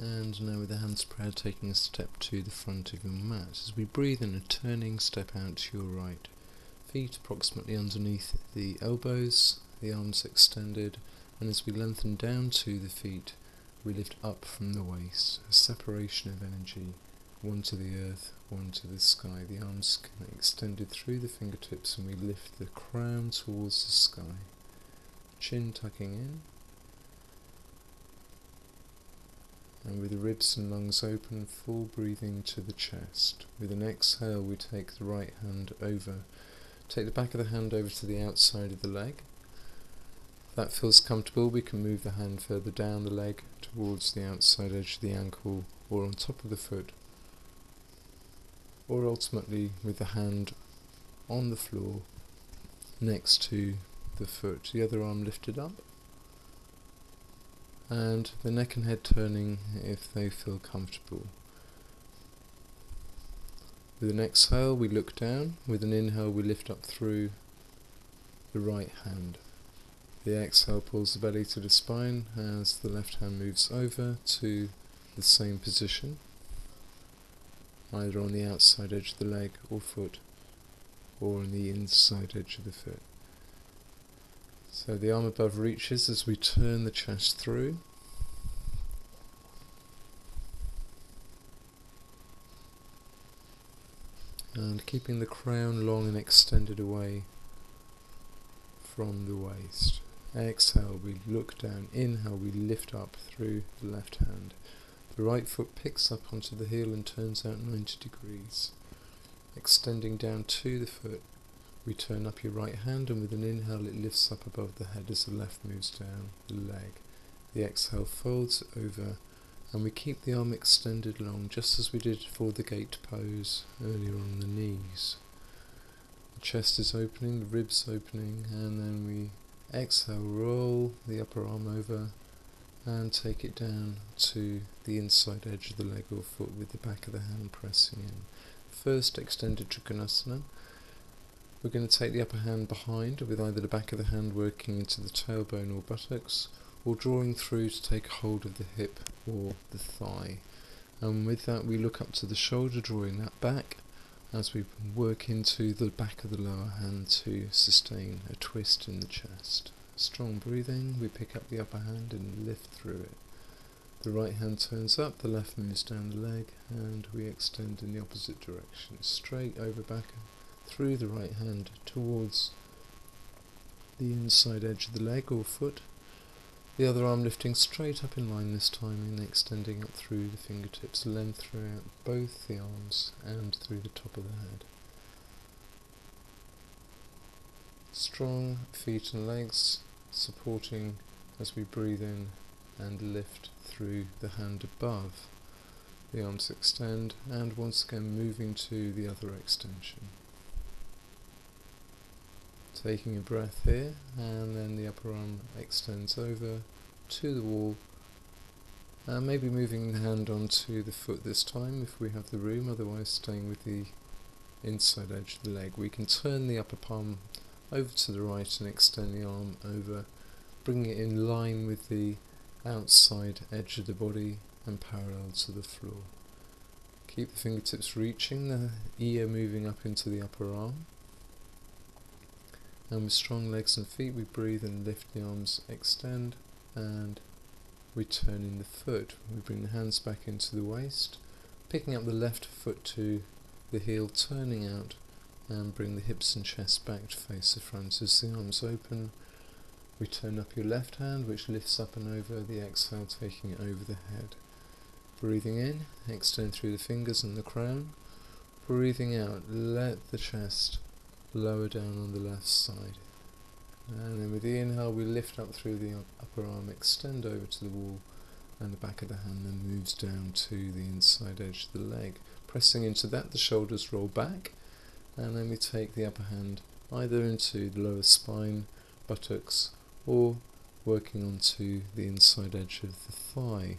And now with the hands spread, taking a step to the front of your mat. As we breathe in, a turning step out to your right. Feet approximately underneath the elbows, the arms extended, and as we lengthen down to the feet, we lift up from the waist. A separation of energy, one to the earth, one to the sky. The arms can extended through the fingertips, and we lift the crown towards the sky. Chin tucking in. And with the ribs and lungs open, full breathing to the chest. With an exhale, we take the right hand over. Take the back of the hand over to the outside of the leg. If that feels comfortable, we can move the hand further down the leg towards the outside edge of the ankle or on top of the foot. Or ultimately with the hand on the floor next to the foot. The other arm lifted up. And the neck and head turning if they feel comfortable. With an exhale, we look down. With an inhale, we lift up through the right hand. The exhale pulls the belly to the spine as the left hand moves over to the same position, either on the outside edge of the leg or foot, or on the inside edge of the foot. So the arm above reaches as we turn the chest through. And keeping the crown long and extended away from the waist. Exhale, we look down. Inhale, we lift up through the left hand. The right foot picks up onto the heel and turns out 90 degrees. Extending down to the foot, we turn up your right hand, and with an inhale it lifts up above the head as the left moves down the leg. The exhale folds over, and we keep the arm extended long, just as we did for the gate pose earlier on the knees. The chest is opening, the ribs opening, and then we exhale, roll the upper arm over and take it down to the inside edge of the leg or foot with the back of the hand pressing in. First extended Trikonasana. We're going to take the upper hand behind with either the back of the hand working into the tailbone or buttocks, or drawing through to take hold of the hip or the thigh. And with that we look up to the shoulder, drawing that back as we work into the back of the lower hand to sustain a twist in the chest. Strong breathing, we pick up the upper hand and lift through it. The right hand turns up, the left moves down the leg, and we extend in the opposite direction, straight over back through the right hand towards the inside edge of the leg or foot. The other arm lifting straight up in line this time and extending up through the fingertips, length throughout both the arms and through the top of the head. Strong feet and legs supporting as we breathe in and lift through the hand above. The arms extend, and once again moving to the other extension. Taking a breath here, and then the upper arm extends over to the wall, and maybe moving the hand onto the foot this time if we have the room, otherwise staying with the inside edge of the leg. We can turn the upper palm over to the right and extend the arm over, bringing it in line with the outside edge of the body and parallel to the floor. Keep the fingertips reaching, the ear moving up into the upper arm. And with strong legs and feet we breathe and lift the arms, extend, and we turn in the foot. We bring the hands back into the waist, picking up the left foot to the heel, turning out, and bring the hips and chest back to face the front. As the arms open, we turn up your left hand, which lifts up and over, the exhale taking it over the head. Breathing in, extend through the fingers and the crown. Breathing out, let the chest lower down on the left side, and then with the inhale we lift up through the upper arm, extend over to the wall, and the back of the hand then moves down to the inside edge of the leg. Pressing into that, the shoulders roll back, and then we take the upper hand either into the lower spine, buttocks, or working onto the inside edge of the thigh.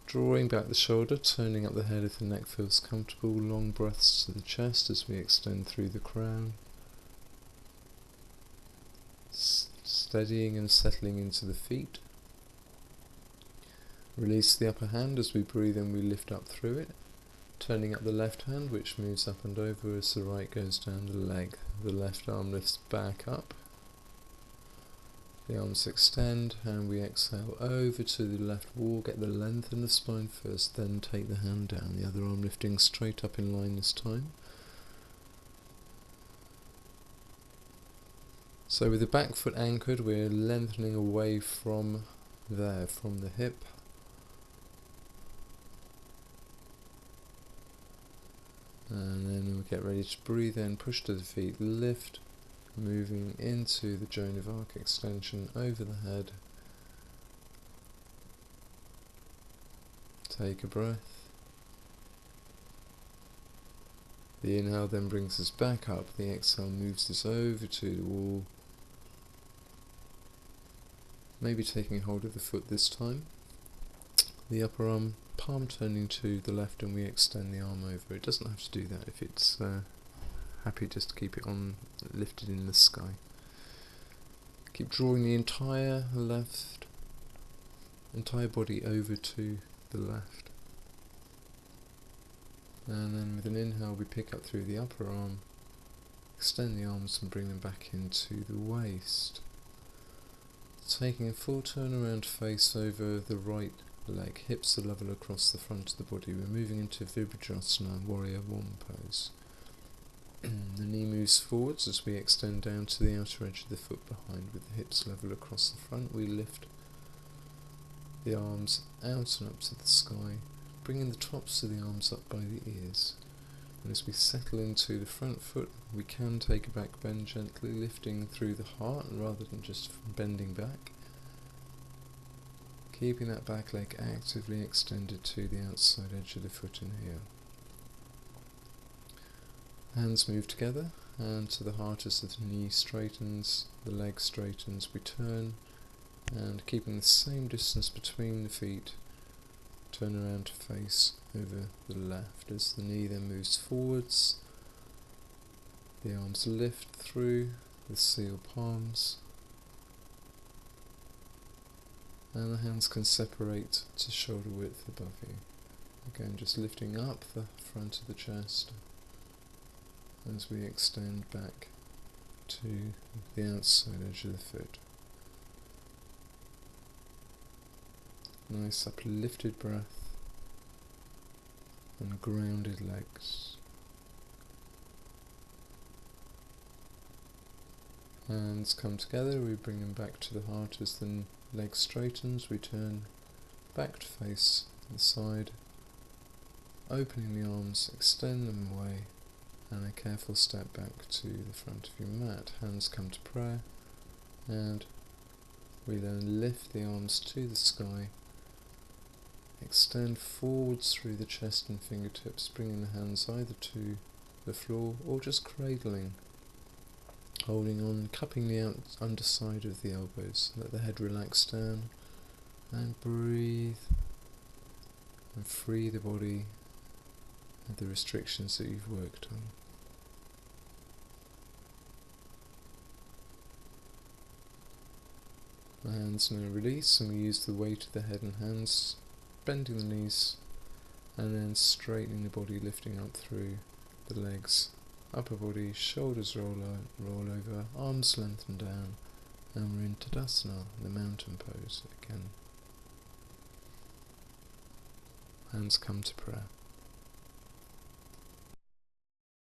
Drawing back the shoulder, turning up the head if the neck feels comfortable, long breaths to the chest as we extend through the crown. Steadying and settling into the feet. Release the upper hand as we breathe in, we lift up through it, turning up the left hand, which moves up and over as the right goes down the leg. The left arm lifts back up, the arms extend, and we exhale over to the left wall. Get the length in the spine first, then take the hand down, the other arm lifting straight up in line this time. So with the back foot anchored, we're lengthening away from there, from the hip. And then we get ready to breathe in, push to the feet, lift, moving into the Joan of Arc extension over the head. Take a breath. The inhale then brings us back up, the exhale moves us over to the wall. Maybe taking hold of the foot this time. The upper arm, palm turning to the left, and we extend the arm over. It doesn't have to do that if it's happy just to keep it on lifted in the sky. Keep drawing the entire body over to the left. And then with an inhale we pick up through the upper arm, extend the arms and bring them back into the waist. Taking a full turn around face over the right leg, hips are level across the front of the body. We're moving into Vibhajasana, Warrior One pose. The knee moves forwards as we extend down to the outer edge of the foot behind, with the hips level across the front. We lift the arms out and up to the sky, bringing the tops of the arms up by the ears. And as we settle into the front foot, we can take a back bend gently, lifting through the heart rather than just bending back. Keeping that back leg actively extended to the outside edge of the foot and heel. Hands move together, and to the heart as the knee straightens, the leg straightens, we turn, and keeping the same distance between the feet, turn around to face over the left. As the knee then moves forwards, the arms lift through the seal palms, and the hands can separate to shoulder width above you. Again, just lifting up the front of the chest as we extend back to the outside edge of the foot. Nice uplifted breath and grounded legs. Hands come together, we bring them back to the heart as the leg straightens, we turn back to face the side, opening the arms, extend them away, and a careful step back to the front of your mat. Hands come to prayer, and we then lift the arms to the sky, extend forwards through the chest and fingertips, bringing the hands either to the floor or just cradling, holding on, cupping the underside of the elbows. Let the head relax down, and breathe, and free the body of the restrictions that you've worked on. The hands now release, and we use the weight of the head and hands, bending the knees, and then straightening the body, lifting up through the legs, upper body, shoulders roll over, arms lengthen down, and we're in Tadasana, the mountain pose again. Hands come to prayer.